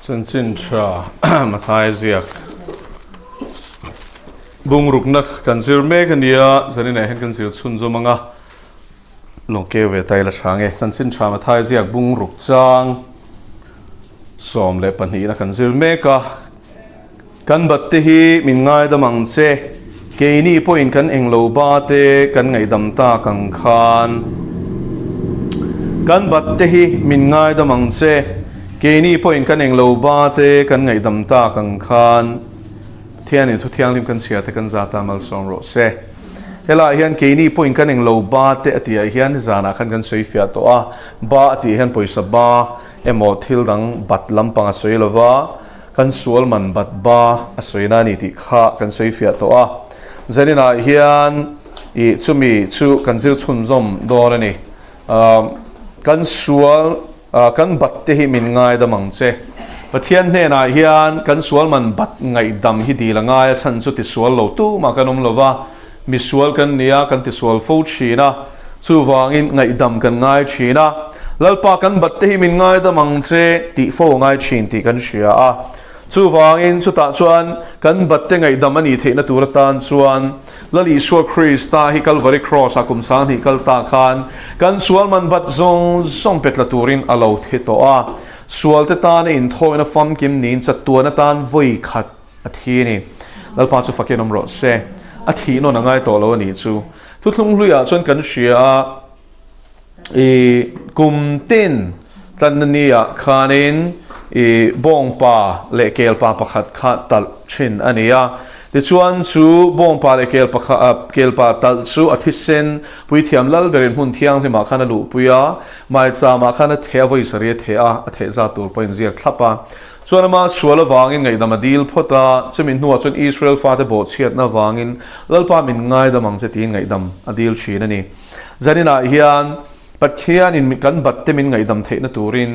chân chân cha mà thay ziak bung ruk nak kan zir me kan dia zani nei hen kan zir chun zo manga long ke ve tai la thange chân chân cha mà thay ziak bung ruk chang som le pan hi na kan zir me ka kan bat te hi min ngai da mang che ke ni point kan englo ba te kan ngai dam ta kang khan kan bat te hi min ngai da mang che ke ni point kan englo ba te kan ngai dam ta kang khan thian in thu thiang lim kan sia te kan za ta mal song ro se hela hian ke ni point kan englo ba te atia hian zana khan kan soi fia to a ba ati hian poisa ba emo thil dang bat lampang a soi lova kan sual man bat ba a soi na ni ti kha kan soi fia to a zanina hian I chumi chu kan zir chun zom dor ani kan sual kan bat te hi min ngai da mang che pathian hne na hian kan sual man bat ngai dam hi di la ngai chan chu ti sual lo tu ma kanom lova mi sual kan nia kan ti sual fo china chu wangin ngai dam kan ngai china lalpa kan bat te hi min ngai da mang che ti fo ngai chin ti kan sia a chu wangin chu ta chuan kan bat te ngai dam ani theina tur tan chuan lali sual Krista hi Calvary cross a kum san hi kal ta khan kan sual man bat zong zong petla turin alo the to a sual te tan in thoina fam kim nin cha tuana tan voi khat a thi ni lalpa chu fakenom ro se a thi no na ngai to lo ni chu thu thlung hluya chuan kan sia kum tin tan ni a khanin bong pa le kel pa pakhat kha tal thin ania ti chuan chu bong pa le kel pa tal chu athisen pui thiam lal berin hun thiang hi ma khana lu puya mai cha ma khana the voi sari the a the za tur point zia thlapa chuan ma suala wangin ngai dam adil phota chumin nuwa chun Israel fa te bo chiat na wangin lalpa min ngai da mang che ti ngai dam adil chin ani zanina hian pathian in kan batte min ngai dam the na turin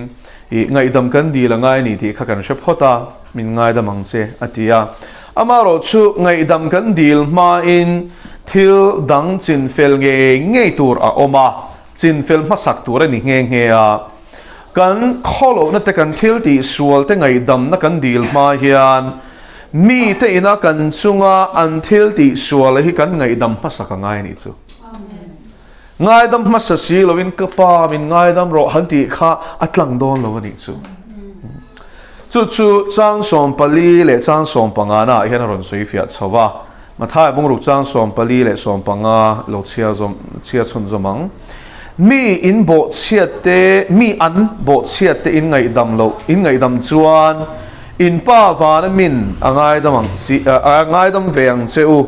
ngai dam kan di la ngai ni ti kha kan she phota min ngai da mang che atia amaro chu ngai dam kan dil ma in thil dang chin fel nge tur a oma chin fel ma sak tur ani nge a kan kholo na te kan thil ti sual te ngai dam na kan dil ma hian mi te ina kan chunga an thil ti sual hi kan ngai dam ma sak ngai ni chu ngai dam ma sa si lovin ka pa min ngai dam ro han ti kha atlang don lo ni chu chu chang som pali le chang som panga na hian ron soi fia chawa ma thai bung ru chang som pali le som panga lo chia chun zomang mi in bo chiat te mi an bo chiat te in ngai dam lo in ngai dam chuan in pa van min angai damang si angai dam veng cheu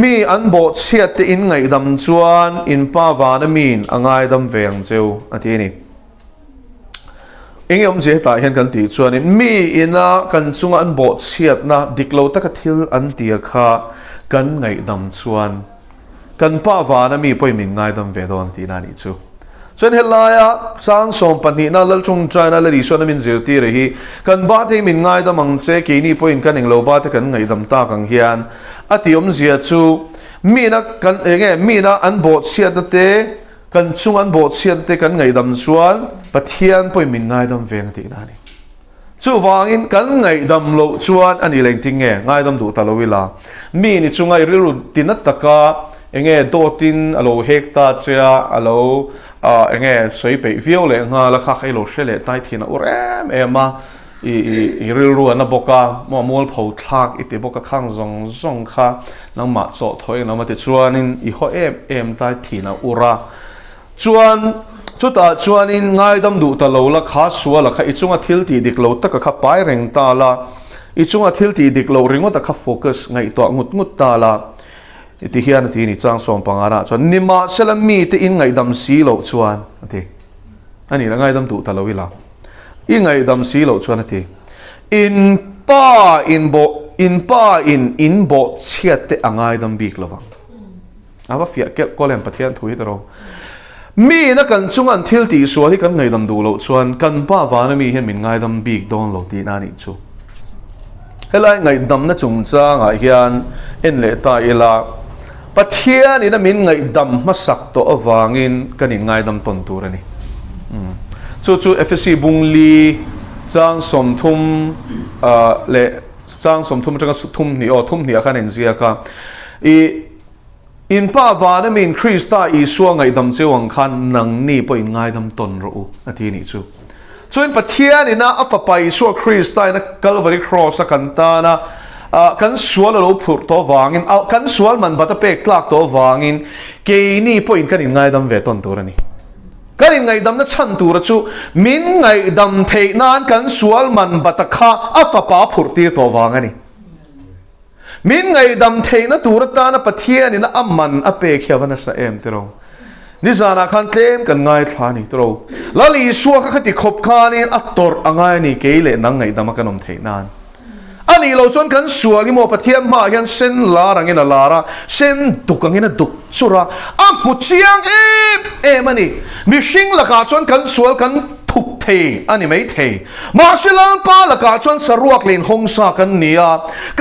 mi an bo chiat te in ngai dam chuan in pa van min angai dam veng cheu ati ni engem je ta hian kan ti chuan mi ina kan chunga an bo chiat na diklo taka thil an tia kha kan ngai dam chuan kan pa vana mi poi min ngai dam ve don ti na ni chu chuan helaya chang som pani na lal chung china la ri so na min zirti re hi kan ba te min ngai dam ang se ke ni point kan englo ba te kan ngai dam ta kang hian atiom zia chu mi na kan nge mi na an bo chiat te kan chung an bo chiat te kan ngai dam chuan pathian poi min ngai dam veng ti na ni chu wangin kan ngai dam lo chuan ani leng ting nge ngai dam du ta lo wila mi ni chungai riru tinat taka enge dotin alo hekta chia alo enge soi pe viole nga la kha khailo shele tai thina urem ema I riru na boka mo mol phau thak ite boka khang zong kha nang ma cho thoi na ma te chuanin I ho em tai thina ura chuan chuta chuanin ngai dam du ta lo la kha suala kha ichunga thil ti diklo taka kha pai reng ta la ichunga thil ti diklo ringo ta kha focus ngai to ngut ta la ti hian ti ni chang som pangara chuan nima selami te in ngai dam si lo chuan ati ani la ngai dam du ta lo ila I ngai dam si lo chuan ati in bo chiat te angai dam bik lawang awa fia kel kolem pathian thui taro mi na kan chung an thil ti sual hi kan ngai dam du lo chuan kan pa vana mi hian min ngai dam bik don lo ti na ni chu helai ngai dam na chung chang a hian en le ta ila pathian ina min ngai dam ma sak to awangin kan in ngai dam ton tur ani chu FSC bungli trang som thum le trang som thum changa thum ni khan en zia ka in pa vana min Krista Isua ngai dam chewang khan nang ni po in ngai dam ton ro ati ni chu chuan pathian ina afa pa Isua Krista ina Calvary cross a kanta na kan sual lo phur to wangin kan sual man bata pek tlak to wangin ke ni po in kan in ngai dam ve ton turani kan in ngai dam na chan tur chu min ngai dam thei nan kan sual man bata kha afa pa phur tir to wangani min ngai dam thei na turata na pathian ina amman ape khiawana sa em tero ni zana khan tlem kan ngai thlani tero lali suwa kha khati khop khanin ator angai ni keile nang ngai dam kanom thei nan ani lo chon kan suwa gi mo pathian ma hian sen la rangin a lara sen dukangin a duk chura a muchiang em ani mi hring laka chon kan sual kan thuk thei ani mai thei marshal pa laka chon saruak len hongsa kan nia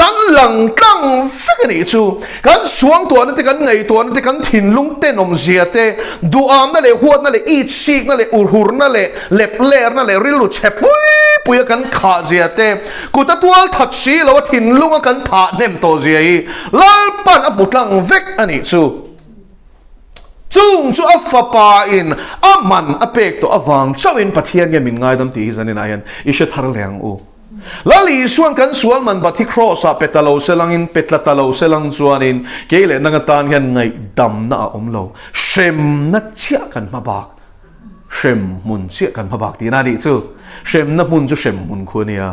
kan lang tlang fikani chu kan suang to na te kan ngai to na te kan thin lung te nom zia te duam na le huat na le eat sik na le urhur na le lep ler na le rilu chepui puya kan kha zia te kuta tual that si lo thin lung kan tha nem to zia hi lal pan aputlang vek ani chu chung chu afa pa in aman apek to awang chawin pathian ge min ngai dam ti zanin ayan isha thar leng u lali suan kan sual man bathi cross a petalo selangin petlatalo selang chuanin keile nangatan hian ngai dam na omlo shem na chia kan mabak shem mun chia kan mabak ti na ni chu shem na mun chu shem mun khunia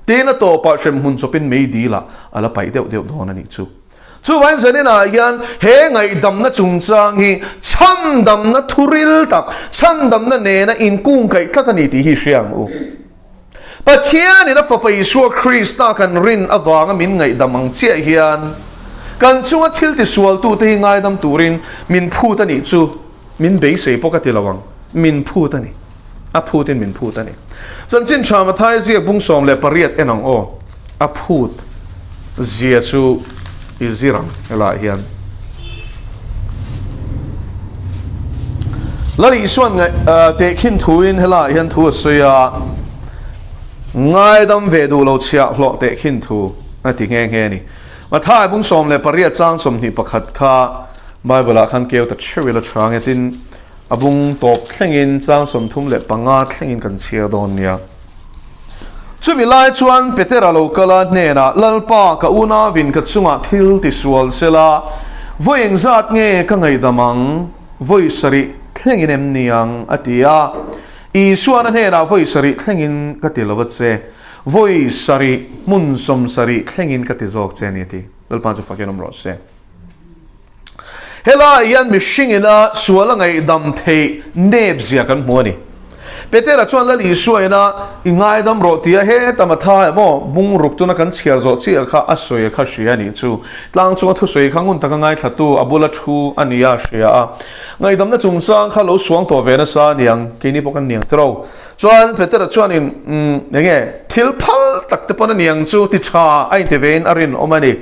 te na to pa shem mun chopin mei di la ala pai deu deu don ani chu chu wan zanin a hian he ngai dam na chung chang hi chan dam na thuril tak chan dam na ne na in kung kai tlatani ti hi hriang u pathian ina fa pai Isua Krista kan rin awanga min ngai damang chia hian kan chunga thil ti sual tu te ngai dam turin min phu ta ni chu min be se pokati lawang min phu ta ni a phu tin min phu ta ni chan chin traumatized zia bung som le pariat enang o a phut zia chu izirang ela hian lali suan ngai te khin thuin hela hian thu soya ngai dam ve du lo chia hlo te khin thu na ti nge nge ni ma thai bung som le paria chang som ni pakhat kha bible a khan keu ta chewila thang etin abung top thlengin chang som thum le panga thlengin kan chia don nia chumi lai chuan petera lo kala ne na lalpa ka una vin ka chunga thil ti sual sela voing zat nge ka ngai damang voi sari thlengin em niang atia Isua na hera voi sari thlengin ka tilawat se voi sari mun som sari thlengin ka tizok che ni ti lalpa chu fakenom ro se hela yan mishingina suala ngai dam thei neb zia kan muani petera chuan lali Isua ina ingai dam ro tia he tamatha mo bung ruktuna kan chhiar zo chi kha asoi kha shia ni chu tlang chu thu soi khangun taka ngai thatu abula thu ania shia ngai dam na chung sang kha lo suang to ve na sa niang kini pokan niang tro chuan petera chuan in nge thil phal tak te pon niang chu ti tha ai te vein arin omani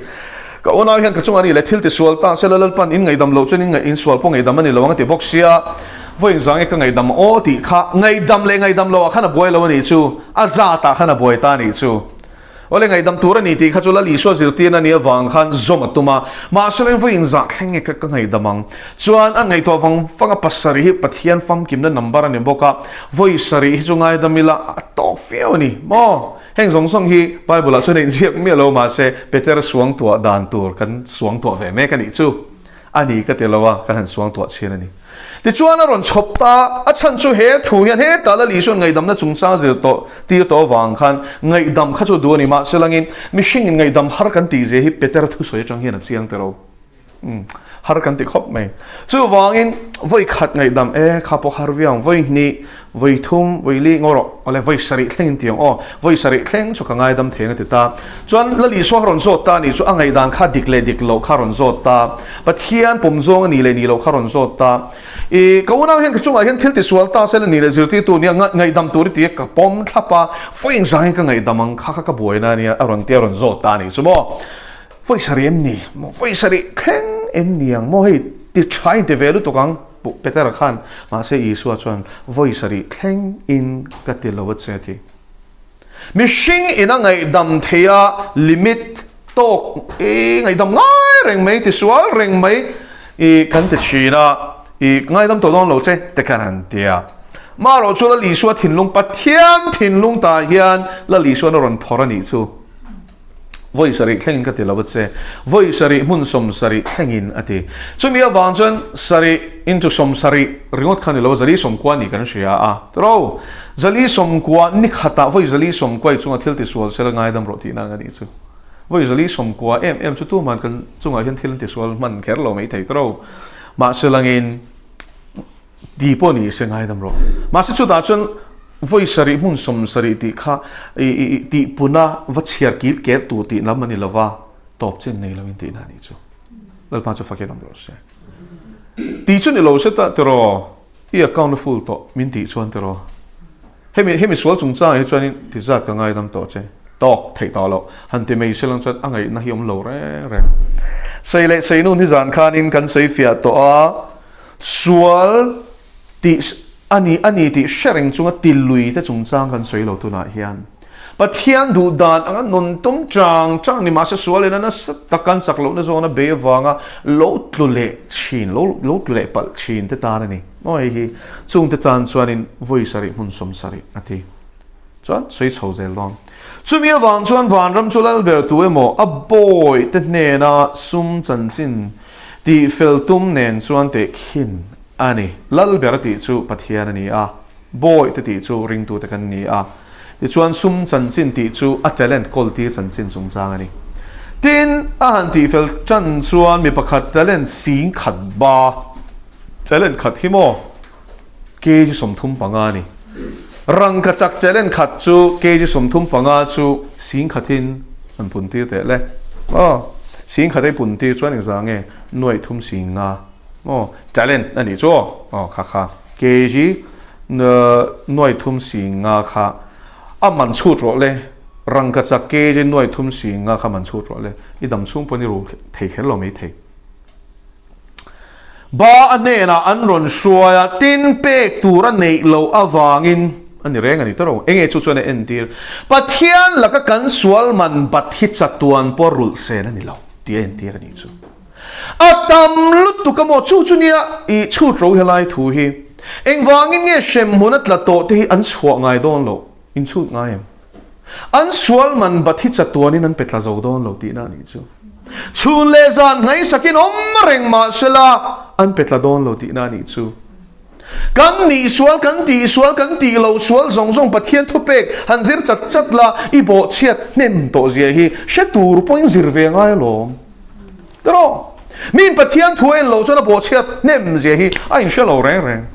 ka ona hian ka chung ani le thil ti sual ta selal pan in ngai dam lo chuan in ngai in sual po ngai dam ani lawang ti boxia voi zang e ka ngai dam o ti kha ngai dam le ngai dam lo khana boy lo ni chu aza ta khana boy ta ni chu ole ngai dam tur ni ti kha chula li so zir ti na ni awang khan zoma tuma ma selen voi in za thleng e ka ngai damang chuan an ngai to wang fanga pasari hi pathian fam kim na number ani boka voi sari hi chu ngai damila to feo ni mo heng zong song hi bible chu nei ziak mi lo ma se peter suang to dan tur kan suang to ve me ka ni chu ani ka te lawa kan han suang to chen ani ti chuan a ron chopta a chan chu he thu hian he ta la li son ngai dam na chung sa zir to ti to wang khan ngai dam kha chu du ni ma selangin mishing ngai dam har kan ti je hi peter thu soi chang hian a chiang te ro har kan ti khop mai chu wangin voi khat ngai dam e kha po har viang voi ni voi thum voi li ngoro ole voi sari thleng tiang o voi sari thleng chu ka ngai dam thena ti ta chuan la li so ron zot ta ni chu angai dan kha dik lo kha ron zot ta pathian pom zong ni le ni lo kha ron zot ta ka una hen ka chunga hen thil ti sual ta sel ni le zirti tu ni ngai dam tur ti ka pom thapa foing zang ka ngai damang kha ka boina ni aron te ron zot ta ni chumo voi sari em ni mo voi sari thleng em niang mo hei ti try de velu to kang Peter khan ma se Isua chuan voi sari thleng in ka ti lo che ti mi hring ina ngai dam theia limit tok ngai dam ngai reng mai ti sual reng mai kan te china ngai dam to don lo che te kan tia ma ro chu la li suwa thin lung pathian thin lung ta hian la li suwa ron phora ni chu voi sari thlengin ka ti lo che voi sari mun som sari thlengin ati chumi awang chuan sari into som sari ringot khan lo zali som kwa ni kan ria a tro zali som kwa ni khata voi zali som kwa chunga thil ti sual sel ngai dam ro ti na ngani chu voi zali som kwa em chu tu man kan chunga hian thil ti sual man kher lo mai thei tro ma selangin di po ni se ngai dam ro ma se chu da chun voi sari mun som sari ti kha ti puna vachiar kil ker tu ti namani lova top chen nei lo ti na ni chu lal pa chu fakir ro se ti chu ni lo se ta tro I account full to min ti chuan tro hemi sual chung cha he chuan ti za ka ngai dam to che tok thei ta lo han ti mei selang chuan angai na hiom lo re sei le sei nun hi zan khan in kan sei fia to a sual ti ani ti sharing chunga tilui te chung chang kan sei lo tu na hian pathian du dan anga nun tum chang ni ma se sual ena na takan chak lo na zona be wanga lo tlule chin lo tlule pal chin te ta ni moi hi chung te chan chuan in voi sari mun som sari ati chuan sei chho zel long chumi awang chuan van ram chulal ber tu emo a boy te ne na sum chan chin ti fel tum nen chuan te khin ani lal ber ti chu pathian ani a boy te ti chu ring tu te kan ni a ti chuan sum chan chin ti chu a talent quality chan chin chung chang ani tin a han ti fel chan chuan mi pakhat talent sing khat ba talent khat hi mo ke ji som thum panga ni rang ka chak talent khat chu ke ji som thum panga chu sing khatin an pun ti te le sing khatai pun ti chuan exam nge noi thum sing nga talent ani chu kha ke ji noi thum sing nga kha aman chu ro le rang ka chak ke ji noi thum sing nga kha man chu ro le I dam chung poni ro thei khel lo mai thei ba ane na an ron shuaya tin pek tura nei lo awangin ani reng ani toro enge chu chuan en tir pathian laka kan sual man bathi chatuan por rul se na ni lo ti en tir ani chu atam lut tu kamo chu nia I chu ro helai thu hi engwangin nge shem hunat la to te an chhuak ngai don lo in chu ngai an sual man bathi chatuan in an petla zo don lo ti na ni chu chun le zan ngai sakin reng ma sela an petla don lo ti na ni chu kan ni sual kan ti lo sual zong pathian thu pek han zir chat la I bo chiat nem to zia hi she tur point zir ve ngai lo dro min pathian thu en lo chona bo chiat nem zia hi a in she lo reng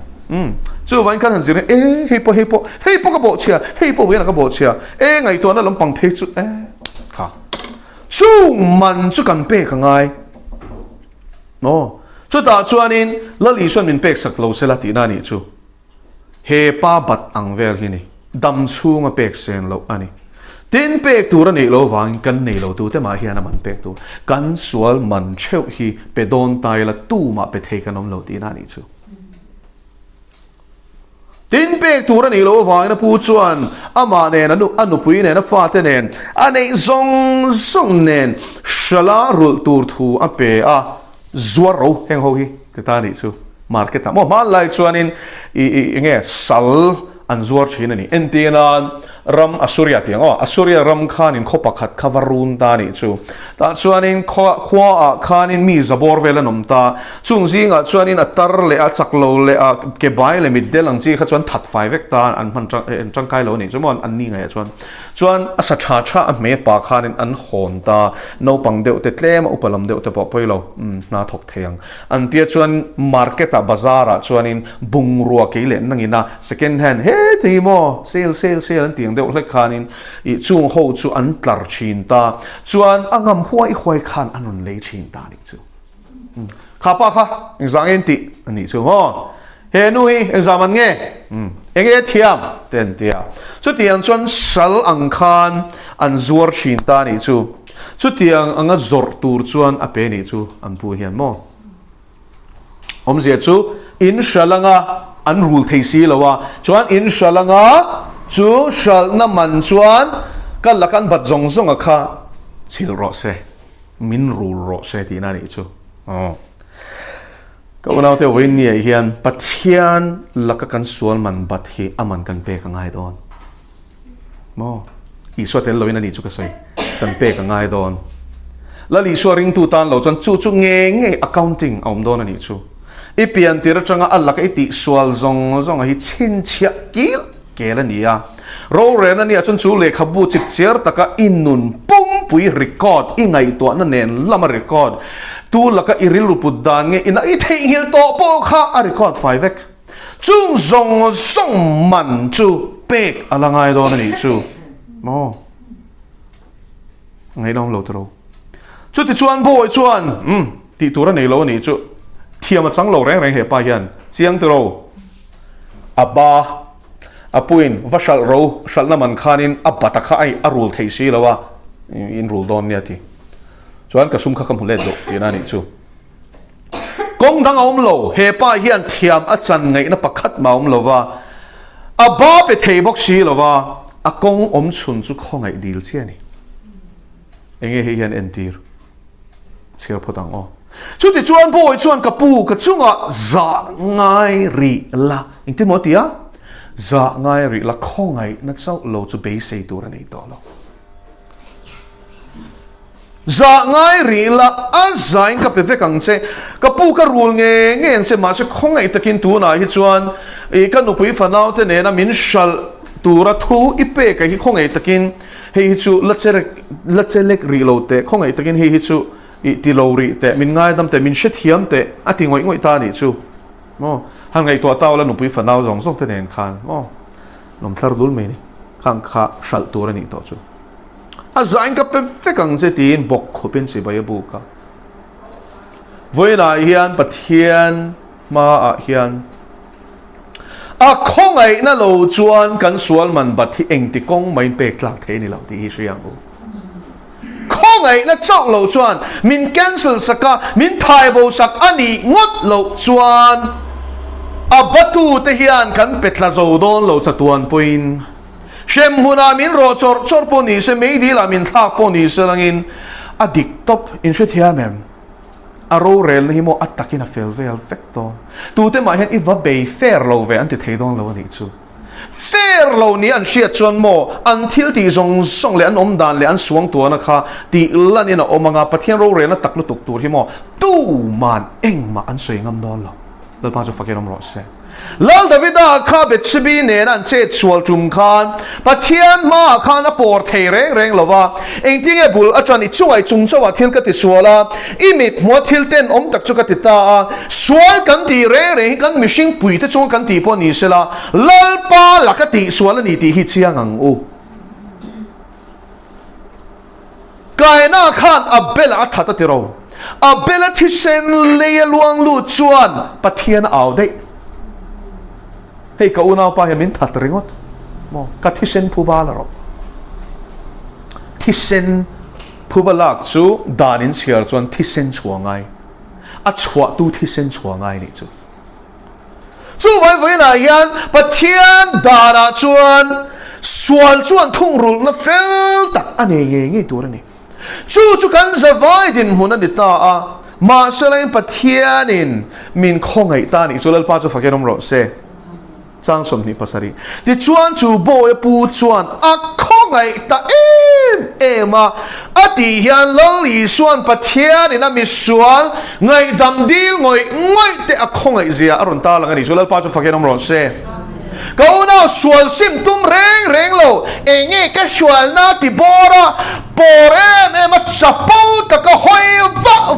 chu van kan han zir hei po ka bo chia hei po ve na ka bo chia ngai to na lampang phe chu kha chung man chu kan pe ka ngai no chu ta chuan in la li suan min pek sak lo se la ti na ni chu he pa bat ang vel hi ni dam chunga pek sen lo ani tin pek tu ra nei lo wang kan nei lo tu te ma hian man pek tu kan sual man cheu hi pe don tai la tu ma pe thei kanom lo ti na ni chu tin pek tu ra nei lo wang na pu chuan ama ne na anu pui ne na fa te nen anei zong nen shala rul tur thu a pe a zuar ro heng ho hi te ta ni chu market ta mo ma lai chuan in nge sal an zuar chin ani entina ram asuria tiang asuria ram khan in khopa khat khawarun ta ni chu ta chuan in khwa a khan in mi zabor vela nom ta chung zinga chuan in atar le a chaklo le a ke bai le middel ang chi kha chuan that 5 vek ta an man chang kai lo ni chumon an ni ngai chuan asa tha a me pa khan in an hon ta no pang deuh te tlem upalam deuh te poi lo na thok theng an tia chuan market a bazar a chuan in bungrua ke le nangina second hand he thimo sale an tiang deuh hlek khan in I chung ho chu an tlar chin ta chuan angam huai khan anon le chin ta ni chu kha pa kha exam en ti ani chu ho he nu hi exam an nge enge thiam ten tia chu tiang chuan sal ang khan an zuar chin ta ni chu tiang anga zor tur chuan a pe ni chu an pu hian mo om zia chu in shalanga an rul thei si lawa chuan in shalanga chú shal na man chuan kan lakan bat zong zong a kha chil ro se min ru ro se ti na ni chu ka unau te win ni hian pathian laka kan sual man bat hi aman kan pe ka ngai don mo i so tel loina ni chu ka soi kan pe ka ngai don la li so ring tu tan lo chan chu chu nge accounting om don ani chu i pian tir changa alaka iti sual zong zong hi chin chia kil kela nia ro re na nia chun chu le khabu chip cher taka inun pum pui record i ngai to na nen lama record tu laka iril pu dan nge ina i thei hil to po kha a record 5 vek chung zong zong man chu pek alangai do na ni chu mo ngai dong lo tro chu ti chuan bo chuan ti tura nei lo ni chu thiam a chang lo reng reng he pa hian chiang tro aba apuin vashal ro shal na man khanin abata kha ai arul thei si lawa in rul don nia ti chuan ka sum kha kam hule do ina ni chu kong dang om lo he pa hian thiam a chan ngai na pakhat ma om lova aba pe thei bok si lova a kong om chun chu khongai dil chi ani enge he hian entir chher photang o chu ti chuan bo chuan ka pu ka chunga za ngai ri la ingti mo tia za ngai ri la khongai na chau lo chu be sei tur ani to lo za ngai ri la a zain ka pe vekang che ka pu ka rul nge ang che ma se khongai takin tu na hi chuan e ka nu pui fanau te ne na min shal tura thu ipe ka hi khongai takin he hi chu la che lek ri lo te khongai takin he hi chu i ti lo ri te min ngai dam te min she thiam te a ti ngoi ta ni chu mo han ngai to taw la nu pui fanau zong zong te nen khan mo nom thlar dul me ni khang kha shal tura ni to chu a zain ka perfect ang che tin bok khopin si bai bu ka voina hian pathian ma a hian a khongai na lo chuan kan sual man bat hi eng ti kong main pek tlak the ni lo ti hi siang bu khongai na chok lo chuan min cancel saka min thai bo sak ani ngot lo chuan a batu te hian kan petla zo don lo chatuan poin shem huna min ro chor po ni se mei di la min thak po ni se langin adik top in she thia mem aro rel hi mo atakin a fel vel vector tu te ma hen iwa be fair lo ve anti theidon lo ni chu fair lo ni an shia chuan mo until ti song le an om dan le an suang tu na kha ti lan in a omanga pathian ro rel na taklu tuk tur hi mo tu man eng ma an soi ngam don lo lo pa chu fakerom ro se lal davida kha bet sibi ne nan che chual tum khan pathian ma khan a por thei reng lova engting e bul atran I chuai chung chawa thil ka ti suala imit mo thil ten om tak chu ka ti ta sual kan ti re kan mishing pui te chung kan ti po ni sela lal pa la ka ti suala ni ti hi chiang ang u kaina khan abela athata ti ro abela thi sen le luang lu chuan pathian au dei hei ka unau pa yamin that ringot mo ka thisen phuba la ro thisen phuba lak chu danin chiar chuan thisen chuangai a chua tu thisen chuangai ni chu vai na yan pathian dana chuan sual chuan thung rul na fel tak ane nge tur ni chu kan zawai din huna ni ta a ma selain pathianin min khongai ta ni sulal pa chu fakenom ro se chang som ni pasari ti chuan chu bo e pu chuan a khongai ta ema ati hian lo li suan pathian ina mi sual ngai dam dil ngoi te a khongai zia aron ta lang ani sulal pa chu fakenom ro se kau na sual sim tum reng lo enge ka sual na ti bora porem ema chapo ta ka hoi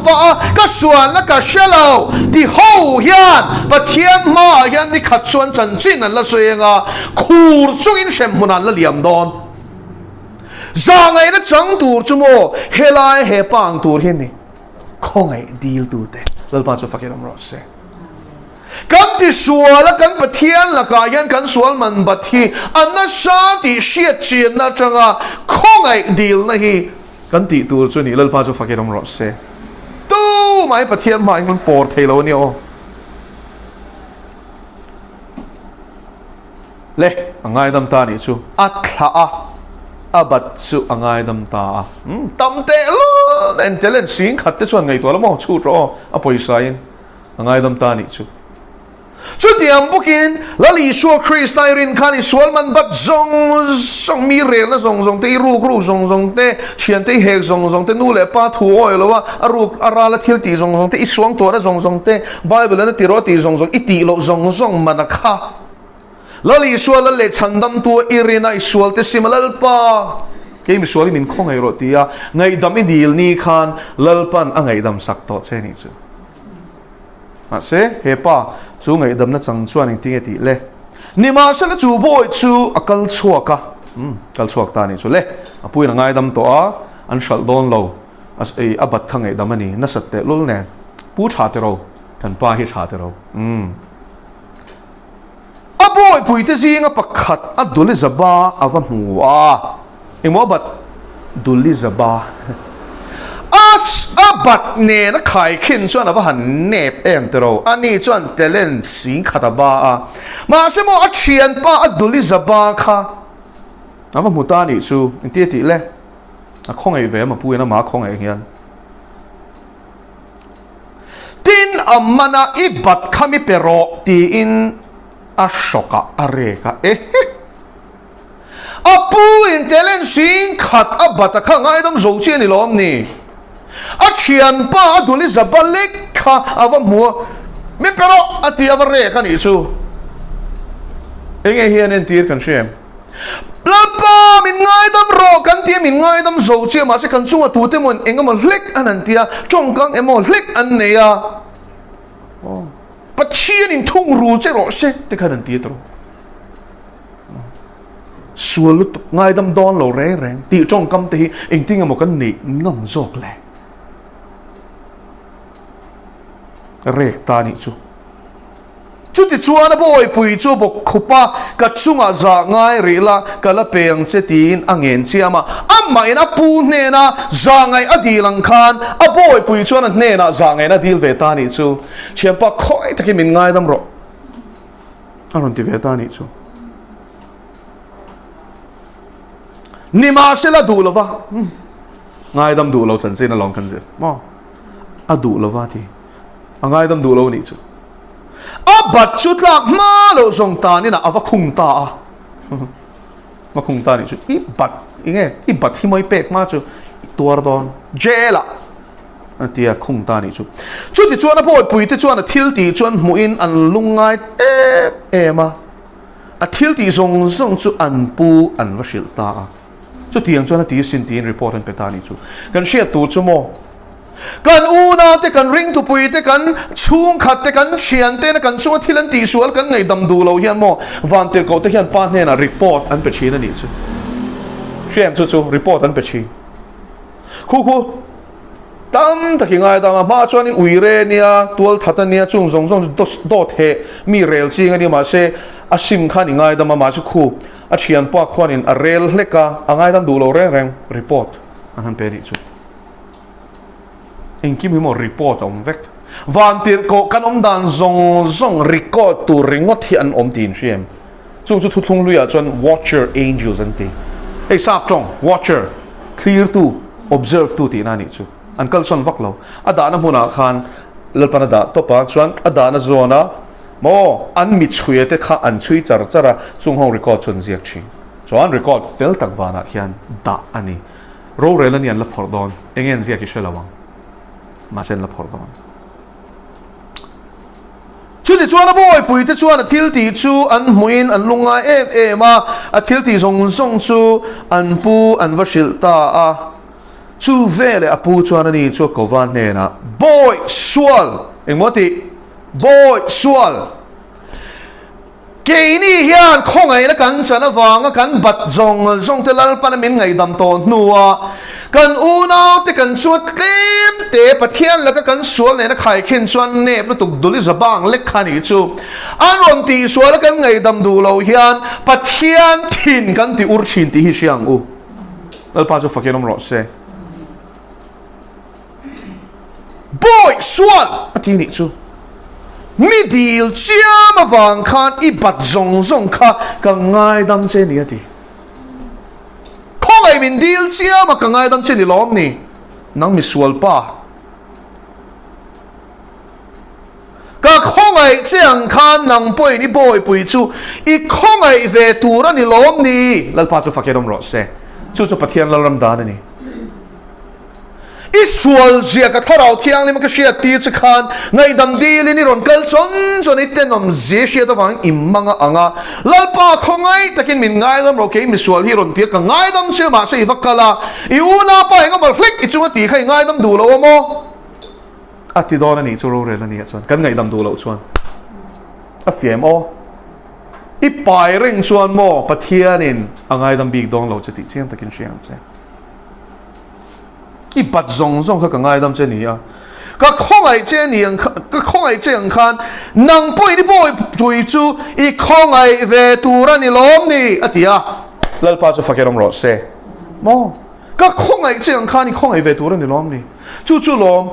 va ka sual na ka shelo ti ho hian pathian ma hian ni khat chuan chan chin an la soenga khur chungin shem hunan la liam don zangai na chang tur chumo helai he pang tur hin ni khongai deal tu te lal pa chu fakiram ro se kan ti suala kan pathian la ka yan kan sual man bathi anna sa ti shiat chin na changa khongai deal na hi kan ti tur chu ni lal pa chu fakiram ro se tu mai pathian mai man por thelo ni o le angai dam ta ni chu athla a abat chu angai dam ta a tam te lo en telen sing khat te chuan ngai to lamo chu ro a poisa in angai dam ta ni chu chu tiam bukin lali shuo Christ irin khani solman bat zong mi rel na zong te ru zong te chian te hek zong te nu le pa thu oi lo wa aru arala thil ti zong te iswang to na zong te bible na ti ro ti zong iti lo zong manakha lali shuo la le chandam tu irina iswal te simalal pa ke mi suali min khong ai ro tia ngai dam i dil ni khan lalpan angai dam sak to che ni chu ma se he pa chu ngai dam na chang chuan ing ting ti le ni ma se la chu boy chu akal chuaka kal chuak ta ni chu le apui na ngai dam to a an shal don lo as e abat khangai dam ani na sat te lul nen pu tha te ro kan pa hi tha te ro a boy pui te zinga pakhat a duli zaba ava muwa emo bat duli zaba as abat ne na khai khin chuan ava han nep em te ro ani chuan telen sing khataba a ma se mo a thian pa a duli zaba kha ava muta ni chu inti ti le a khong ai ve ma pu na ma khong ai hian tin amana ibat khami pero ti in ashoka areka apu intelen sing khat abata khangai dam zo che ni lom ni a chian pa aduli zabalek kha ava mu me pero ati ava re kha ni chu enge hian en tir kan shem plapa min ngai dam ro kan ti min ngai dam zo che ma se kan chu tu te mon engam lek anan tia chong kang emo lek an ne ya pathian in thung ru che ro se te khan ti tro sual ngai dam don lo reng ti trong kam te ing ting mo kan ni ngam jok le rek ta ni chu chu ti chuan boy pui chu bok khupa ka chunga za ngai ri la kala peng che tin angen chiama amma ina pu ne na za ngai adilang khan a boy pui chuan ne na za ngai na dil ve ta ni chu chiam pa khoi taki min ngai dam ro aron ti ve ta ni chu nima se la du lova ngai dam du lo chan se na long kan je mo a du lova ti angai dam du lo ni chu a bat chu tlak ma lo zong ta ni na ava khung ta ma khung ta ni chu i bat hi moi pek ma chu tuar don jela atia khung ta ni chu chu ti chuan a boy pui te chuan a thil ti chuan mu in an lungai ma a thil ti zong chu an pu an vasil ta chu tiang chuan a ti sin tin report an petani chu kan share tu chu mo kan una te kan ring tu pui te kan chung khat te kan chian te na kan chung thilan ti sual kan ngai dam du lo hian mo van tir ko te hian pa hne na report an pe chin ani chu shem chu report an pe chin khu tam taki ngai dam ma chuan in uire nia tual thatan nia chung zong dot he mi rel ching ani ma se a sim khan ngai dam ma chu khu a chian pa khwan in a rel hleka angai dam du lo reng report an han pe ni chu in kim mo report om vek van tir ko kan om dan zong record tu ringot hi an om tin shem chu thu thung luya chuan watcher angels an ti ei sap tong watcher clear tu observe tu ti na ni chu an kal son vak lo ada na huna khan lalpana da to pa chuan ada na zona mo an mi chhuye te kha an chui chara chung hong record chun ziak chi chuan record fel tak wana khian da ani ro relan yan la phordon engen ziak ki shelawang ma sen la phordon chu ti chuan a boy pui te chuan a thil ti chu an muin an lunga ma a thil ti zong chu an pu an vasil ta a chu vele a pu chuan ani chu ko van ne na boy sual engmoti boy sual ke ni hian khongai la kan chana wanga kan bat zong te lal pan min ngai dam ton nuwa kan una te kan chuat tlem te pathian la ka kan sual ne na khai khin chuan ne lu tuk duli zabang lek khani chu an ron ti sual kan ngai dam du lo hian pathian thin kan ti ur thin ti hi siang u lal pa chu fakinom ro se boy sual ati ni chu mi deal chia ma wang khan i bat zong zong kha ka ngai dam che ni ati khong ai min deal chia ma ka ngai dam che ni lom ni nang mi sual pa ka khong ai chiang khan nang poi ni boy pui chu i khong ai ve tur ani lom ni lal pa chu fakerom ro se chu chu pathian lal ram dan ani isual zia ka tharau thiang ni ma ka shia ti cha khan ngai dam di li ni ron kal chon chon i tenom ze shia da wang imanga anga lalpa khongai takin min ngai dam ro ke mi sual hi ron ti ka ngai dam che ma se vakala I una pa nga mal hlik I chunga ti khai ngai dam du lo mo ati dona ni chu ro re la ni chuan kan ngai dam du lo chuan a fiam o I pai reng chuan mo pathianin angai dam big dong lo che ti chiang takin shiang che I bat zong zong ka ngai dam che ni a ka khong ai che ni ang ka khong ai che ang khan nang poi ni boy tui chu I khong ai ve tura ni lom ni atia lal pa chu fakerom ro se mo ka khong ai che ang khan I khong ai ve tura ni lom ni chu chu lom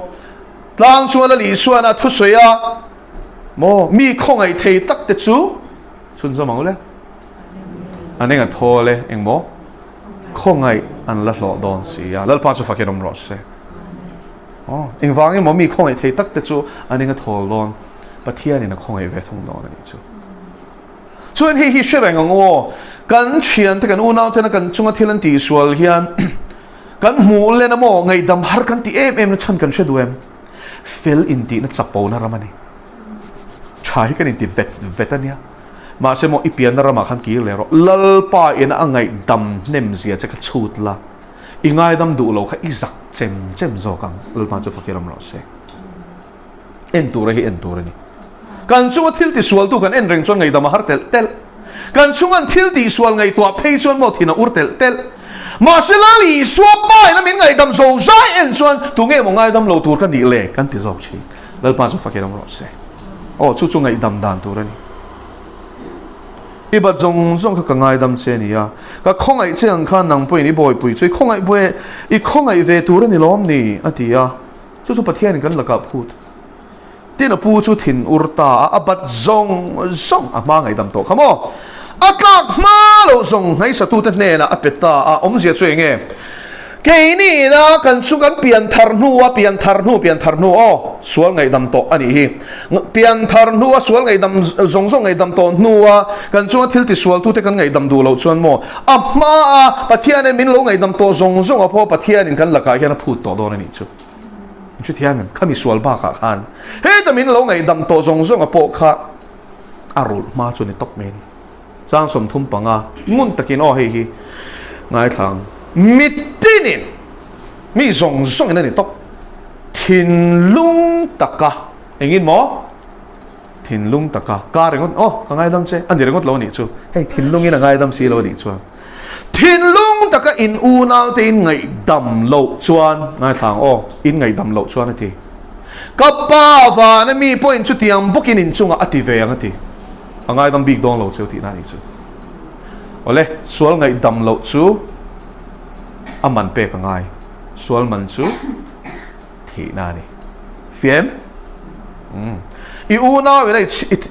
lang chu la li suan a thu soya mo mi khong ai thei tak te chu chun zo mang le anenga thole eng mo khong ai an la hlo don si ya lal pa chu fakerom ro se oh eng wangi mo mi khong ai thei tak te chu aninga thol don pathian in a khong ai ve thong don ani chu chuan hi shereng ngo kan thian te kan unau te na kan chunga thilan ti sual hian kan mu le na mo ngai dam har kan ti em na chan kan she duem fill in ti na chapo na ramani chai kan in ti vetania ma se mo ipian na rama khan ki le ro lal pa in a ngai dam nem zia che ka chut la I ngai dam du lo kha I zak chem zo kang lal pa chu fakiram ro se en tu re hi en tu re ni kan chunga thil ti sual tu kan en reng chon ngai dam har tel tel kan chunga thil ti sual ngai tua phei chon mo thina ur tel tel ma se la li suwa pa na min ngai dam zo zai en chon tu nge mo ngai dam lo tur kan ni le kan ti zok chi lal pa chu fakiram ro se o chu ngai dam dan tu re ni iba zong ka ngai dam che ni ya ka khong ai chang khan nang poi ni boy pui chui khong ai boy I khong ai ve tur ni lom ni atia chu pathian kan laka phut tin a pu chu thin urta a bat zong a ma ngai dam to khamo atlak ma lo zong ngai sa tu te ne na apeta a om zia chu nge ke ni na kan chu kan pian thar nu o sual ngai dam to ani hi pian thar nu a sual ngai dam zong ngai dam to nu a kan chu thil ti sual tu te kan ngai dam du lo chuan mo a ma a pathian en min lo ngai dam to zong a pho pathian in kan laka hian a phut to don ani chu chu thian khami sual ba kha khan he ta min lo ngai dam to zong a pho kha arul ma chu ni top me ni chang som thum panga mun takin o hi ngai thang mitinin mi zong ina ni top thin lung taka engin mo thin lung taka ka rengot oh ka ngai dam che ani rengot lo ni chu hey thin lung ina ngai dam si lo ni chuan thin lung taka in u nau te in ngai dam lo chuan ngai thang oh in ngai dam lo chuan ati ka pa va na mi point chu tiang bukin in chunga ati ve ang ati angai dam big dong lo chu ti na ni chu ole sual ngai dam lo chu aman pe ka ngai sual man chu thi na ni fiam I una we lai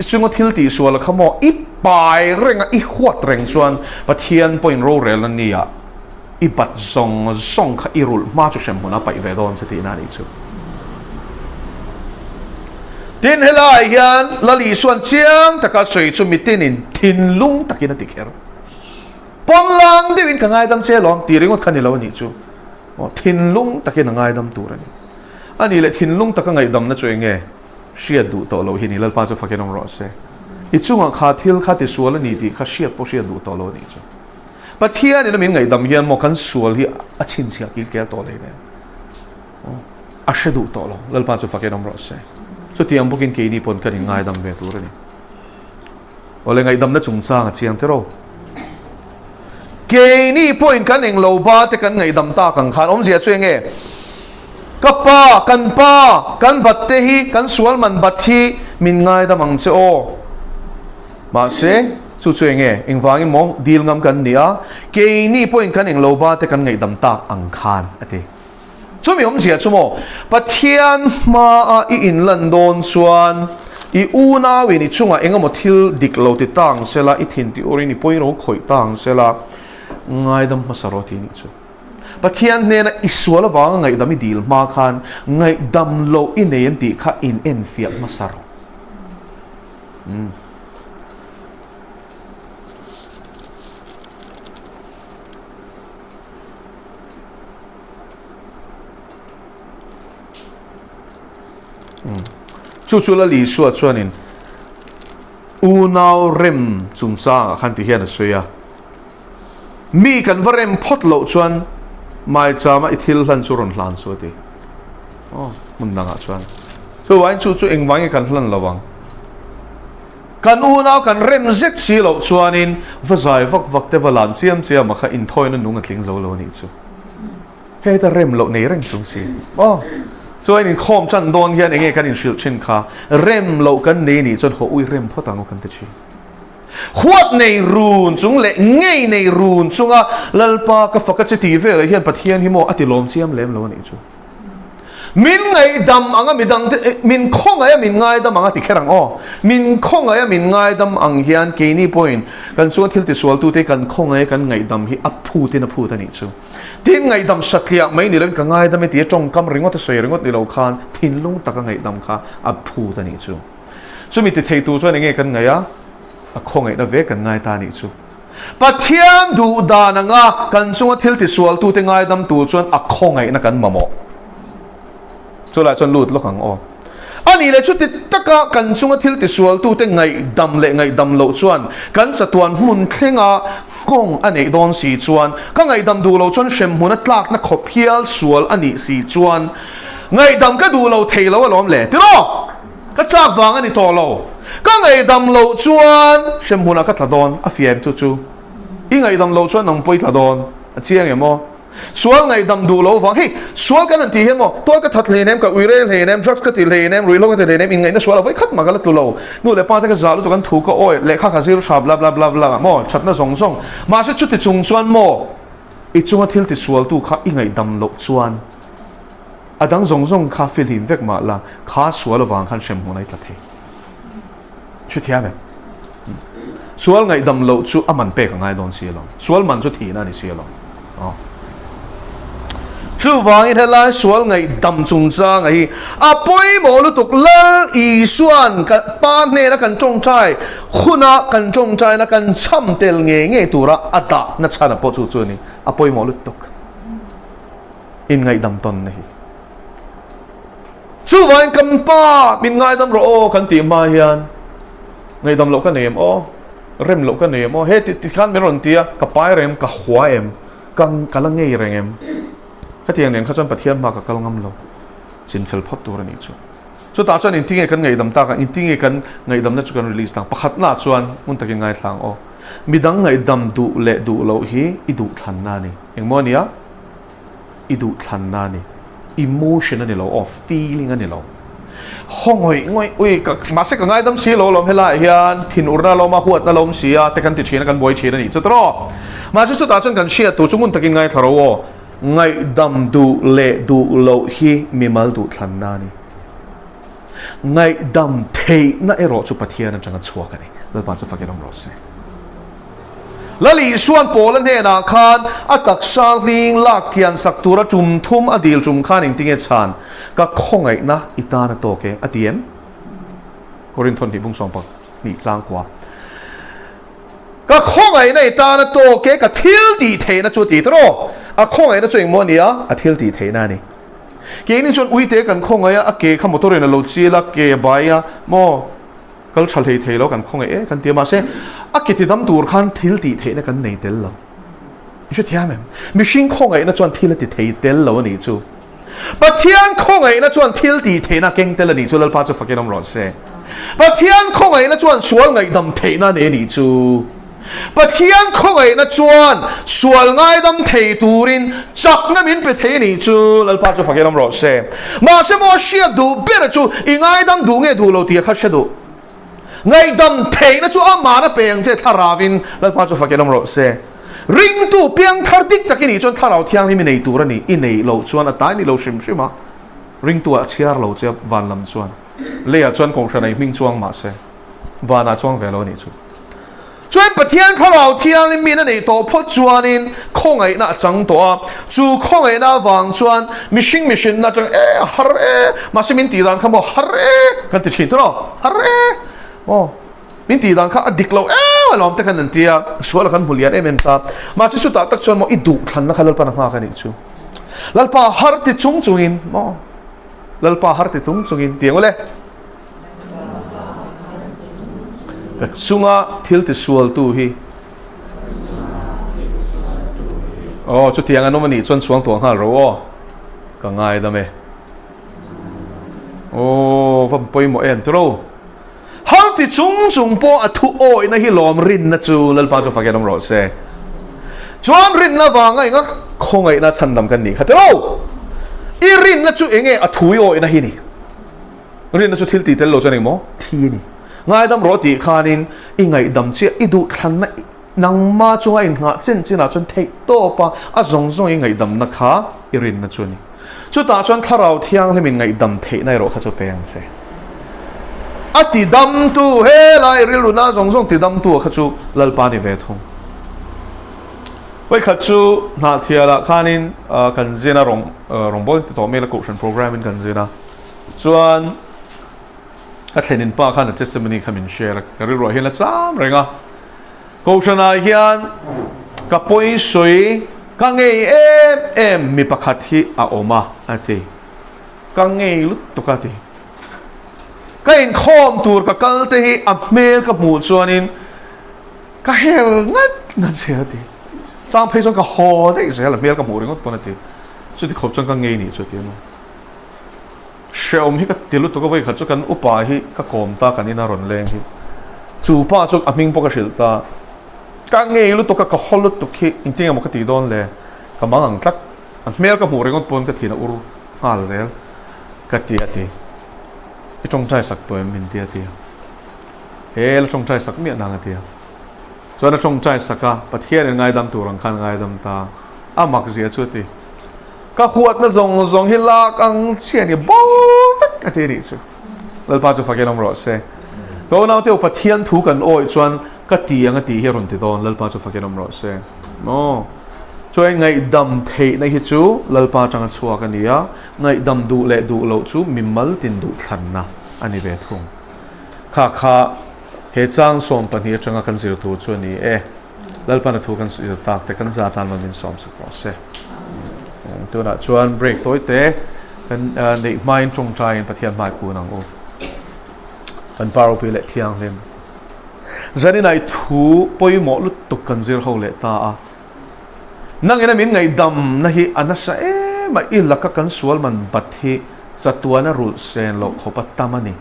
chungo thil ti sual khamo I pai renga I huat reng chuan pathian point ro rel an nia I bat zong kha I rul ma chu shem huna pai ve don se ti na ni chu tin helai hian lali suan chiang taka soi chu mitin in thin lung takina tikher pong lang devin ka ngai dam che lom ti ringot khani lo ni chu o thin lung takin ngai dam tur ani le thin lung taka ngai dam na chu nge shia du to lo hi ni lal pa chu fakenom ro se I chunga kha thil kha ti sual ni ti kha shia po shia du to lo ni chu pathian in min ngai dam hian mo kan sual hi a chin sia kil kel to le ne a she du to lo lal pa chu fakenom ro se so ti am bukin ke ni pon kan ngai dam ve tur ni ole ngai dam na chung chang chiang te ro ke ni point kan eng lo ba te kan ngai dam ta kan khan om zia chueng e kapa kan bat te hi kan sual man bat hi min ngai da mang che o ma se chu chueng e eng wangi mong dil ngam kan nia ke ni point kan eng lo ba te kan ngai dam ta ang khan ati chu mi om zia chu mo pathian ma a I in lan don chuan i u na we ni chunga enga mo thil dik lo ti tang sela i thin ti ori ni poiro khoi tang sela ngai dam masaro ti ni chu pathian ne na iswala wang ngai dam i dil ma khan ngai dam lo in em ti kha in en fiat masaro chu la li suat chuanin u nau rem chung sa khan ti hian a soya mi kan varem phot lo chuan mai chama ithil hlan chu ron hlan so ti mun nanga chuan chu wain chu engwang kan hlan lawang kan u nau kan rem zet si lo chuanin vazai vak te valan chiam kha in thoi na nung atling zo lo ni chu he ta rem lo nei reng chung si cho anh khom chân đòn hiện anh nghe cái chuyện trên khá rem lâu cái này nị cho họ uy rem phốt tàng cái gì khuất này run chúng lệ ngay này run chúng à lalpa cái phật cái TV là hiện bát hiện hi mo ati lom chiam lem lo nị chú min ngay đam anh mình đam min không ay min ngay đam anh ati kherang min không ay min ngay đam anh hiện cái ni point kan suat thil ti sual tu te kan không ay kan ngay đam hi aphu te na phu ta nị chú tin ngay đam satlia mấy ni lên cái ngay đam ti trong cam ringot te soi ringot ni lo khan thin lung taka ngay đam kha aphu ta nị chú chú mi ti thei tu cho ngay kan ngay a không ngay na ve kan ngay ta nị chú pathian du da na nga kan sunga thil ti sual tu te ngay đam tu chuan a không ngay na kan mamo cho lại chọn lụt lúc hàng anh ấy lấy chút tất cả cần chung thil ti sual tu te ngày đầm lộ chuan cần sa tuan mun khenga kong anh ấy don si chuan các ngày đầm du lộ chuan xem hun tlak na khopial sual anh ấy si chuan ngày đầm cái du lộ thầy lộ lom lệ thế đó cái chak vàng anh ấy to lộ các ngày đầm lộ chuan xem hun cái thà don a phiem chu ý ngày đầm lộ chuan nông bôi thà don chiang em mo sual ngày đầm đủ lâu vắng hey sual cái này thì hiện mo tôi cái thật lên em cái uy lên em drop cái thì lên em rồi lúc cái lên em in ngày nó sual với khát mà cái là đủ lâu nu để ba cái giá lúc cái thu cái oi lệ khát cái zero sharp bla bla bla bla mo chặt nó rong rong mà sẽ chút thì chung suan mo ít chung cái thì sual tu khát in ngày đầm lâu suan à đang rong rong khát phil hin vek mà là khát sual vàng khát xem hôm nay thật thế chút thiam em sual ngày đầm lâu chú aman pe cái ngày đón xí lo sual man chút thì na ni xí lo chú vang in helai sual ngày đầm chung cha ngày à boi mo lu tuk lal i suan kan pa ne na kan chong chai khuna kan chong chai na kan cham tel nge tura ata na chana po chu chu ni à boi mo lu tuk in ngày đầm ton này chú vang kam pa min ngai dam ro kan ti ma hian ngày đầm lo kan nem rem lo kan nem he ti khan me ron tia ka pai rem ka khwa em kang kala ngei reng em cái tiếng nàyเขาchọn bát thiên mà các cái ngâm lâu, xin phép phật tu ra ní chú, chú ta chọn in tiếng cái ngày đầm ta cái in tiếng cái ngày đầm nó chú cần release tang, pakhat na chuan muốn ta cái ngày thang mi dang ngày đầm du lệ du lâu hi idu thàn na ni, em muốn nia, idu thàn na ni, emotion anh lâu, feeling anh lâu, hong ngồi ui mà sẽ cái ngày đầm xí lâu lom helai hian, thin urna lâu mà huat na lom xí à, te kan ti china kan boy china ni, chú đó, mà chú ta chọn kan share tu chú muốn ta cái ngày tharo ngày đầm du lệ du lâu hi mimal du thàn na ni ngày đầm thei na ero chu pathian an changa chua ka ni lal pa chu fakin rom rose lali suan polan he na khan atak sang ling lak kian saktura chum thum adil chum khan ing tinge chan ka khongai na itana to ke atiem korinthon hi bung song pak ni chang kwa ka khongai na itana to ke ka thil ti the na chu ti tro a khong ai na chuing mo nia a thil ti theina ni ke ni chon uite kan khong ai a ke kha motor na lo chi la ke baya mo kal chal hei thelo kan khong ai kan ti ma se a ke ti dam tur khan thil ti theina kan nei tel lo chu thiam em machine khong ai na chon thil ti thei tel lo ni chu pathian khong ai na chon thil ti theina keng tel ni chu lal pa chu fakinom ro se pathian khong ai na chon sual ngai dam theina ne ni chu pathian khong ai na chuan sual ngai dam thei turin chak na min pe thei ni chu lalpa chu fakiram ro se ma se mo shia du ber chu ingai dam du nge du lo ti kha she du ngai dam thei na chu ama na peng che tharawin lalpa chu fakiram ro se ring tu piang thar tik takini chon tharau thiang ni mi nei tur ani in nei lo chuan atai ni lo shim shima ring tu a chiar lo che van lam chuan le a chuan kong hranai ming chuang ma se vana chuang velo ni chu chuan pathian tharau thiang in min ani to pho chuanin khongai na chang to a chu khongai na wang chuan mishing na chang har ma se min ti dan khamo har kan ti thin to har min ti dan kha adiklo alom ta kan tia sual kan bulian ta ma se su ta tak chuan mo idu thlan na khalal pa na nga kan ni chu lalpa har ti chung chungin mo lalpa har ti chung chungin tiang ole ka chunga thil ti sual tu hi chu tiang anomani chuan suang tuang ha ro ka ngai da me vam poi mo en tro har ti chung po athu oi na hi lom rin na chu lalpa chu fakedom ro se chuan rin na wanga inga khongai na chandam kan ni khatero i rin na chu enge athui oi na hi ni rin na chu thil ti tel lo chaning mo thi ni ngai dam ro ti khanin i ngai dam che i du thlan na nang ma chunga in nga chen china chun thei to pa a zong zong i ngai dam na kha i rin na chu ni chu ta chuan tharau thiang lemin ngai dam thei nai ro kha chu peng che ati dam tu he lai rilu na zong zong ti dam tu kha chu lalpa ni ve thung wai kha chu na thiala khanin kan zena rong bol ti to me la coaching program in kan zena chuan a thlenin pa khan testimony khamin share ka ri ro hin la cham renga coaching a hian ka poi soi ka ngei em mi pakhat hi a oma ati ka ngei lut to ka ti ka in khom tur ka kal te hi a mel ka mu chuanin ka hel ngat che ati chang phei chon ka ho de se la mel ka mu ringot pon ati chu ti khop chon ka ngei ni chu ti no shom hi ka tilu to ka vai kha chu kan upa hi ka kom ta kanina ron leng hi chu pa chu aming po ka shilta ka ngei lu to ka hol to ki inting mo ka ti don le ka mangang tlak mel ka mu ringot pon ka thina ur hal zel ka ti ati i chong chai sak to em min ti ati he la chong chai sak mi na nga ti cho na chong chai saka pathian ngai dam tu rang khan ngai dam ta amak zia chu ti ka khuat na zong hi lak ang chian ni bo vek ati ri chu lal pa chu fakenom ro se ko na te pathian thu kan oi chuan ka ti anga ti hi ron ti don lal pa chu fakenom ro se no choi ngai dam thei na hi chu lal pa chang chua ka nia ngai dam du le du lo chu mimal tin du thlan na ani ve thung kha he chang som pan hi changa kan zir tu chu ni lal pa na thu kan zir tak te kan za tan min som sa ko se tu na chuan break toi te kan nei main chong chai pathian mai ku nang o kan paro pi le thiang lem zani nai thu poi mo lu tuk kan zir ho le ta a nang ena min ngai dam na hi anasa ma i laka kan sual man bathi chatuana rul sen lo khopa tamani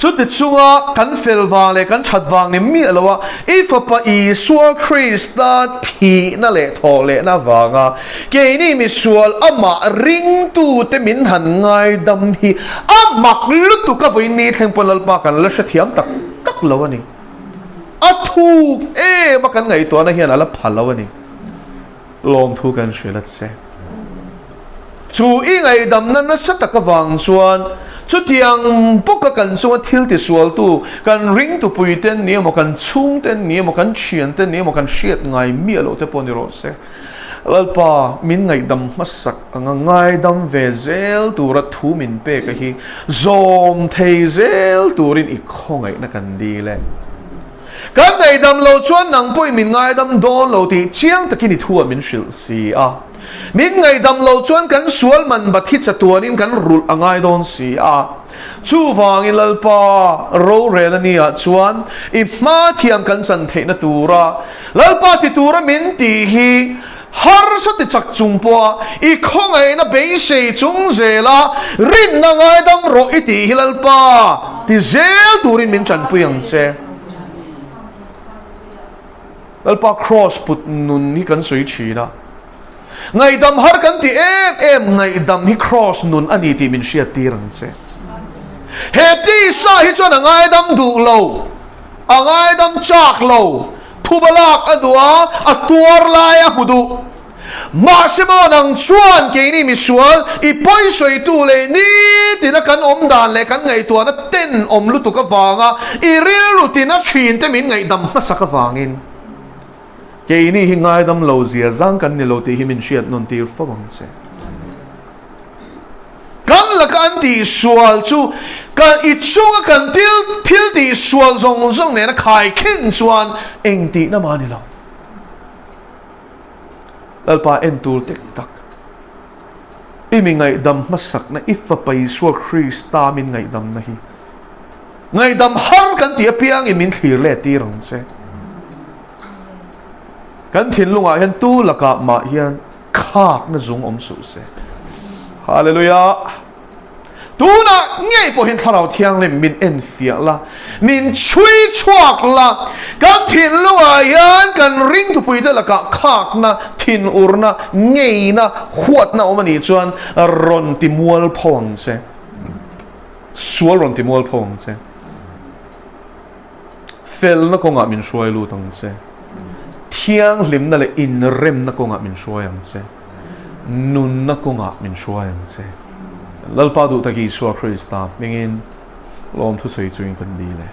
chút ti chunga kan felwang le kan thatwang ni mi alowa if pa I sual Krista thi na le tho le na wanga ke ni mi sual ama ring tu te min han ngai dam hi amak lu tu ka voi ni thleng polal pa kan la thiam tak tak lawani athu ma kan ngai to na hian ala phalawani lom thu kan shela che chu I ngai dam na na sa tak wang chuan chu tiang poka kan chunga thil ti sual tu kan ring tu puiten ni mo kan chung ten ni mo kan chian ten ni mo kan shiat ngai mi lo te poni ro se lalpa min ngai dam masak anga ngai dam ve zel tura thu min pe ka hi zom thei zel turin I khongai na kan di le kan ngai dam lo chuan nang poi min ngai dam don lo ti chiang takini thu min shil si a min ngai dam lo chuan kan sual man bathi chatuanin kan rul angai don si a chu wangin lalpa ro re na ni a chuan I ma thiam kan san theina tura lalpa ti tura min ti hi har sa ti chak chung po I khongai na be se chung zela rin na ngai dam ro I ti hi lalpa ti zel turin min chan puyang che lalpa cross put nun hi kan soi chi na ngai dam har kan ti em ngai dam hi cross nun ani ti min sia tirang che he ti sa hi chon ngai dam du lo ngai dam chak lo phubalak adua atuar la ya hudu mà xem mà năng chuan cái này mi sual i poi soi tu le ni thì nó cần đàn le cần ngày tua nó tên lúc tu cái vàng à i real thì nó truyền tới mình ngày đầm mất sắc cái vangin cái này hình ngày đầm lâu zia giang cần ni lâu thì hi mình share non tiêu phá bằng xe kan là kan ti sual chu kan i chunga kan til ti sual zong ne na khai khin chuan eng ti na mani lo alpa en tur tek tak imi ngai dam masak na ifa pai sual Krista min ngai dam na hi ngai dam har kan ti apiang i min thlir le ti rang che kan thin lunga hian tu laka ma hian khak na zung su se Hallelujah. Tu na ngay po hin tharau thiang le min en fia la min chui chuak la kan thin lunga yan kan ring tu pui de la ka khak na thin urna ngei na huat na omani chuan ron ti mual phong che sual ron ti mual phong che fel na ko nga min shuai lu tang che thiang lim na le in rem na ko nga min shuai ang che nun na ko nga min shuai ang che lalpa du ta ki suwa Krista mingin lom thu sui chuin kan di le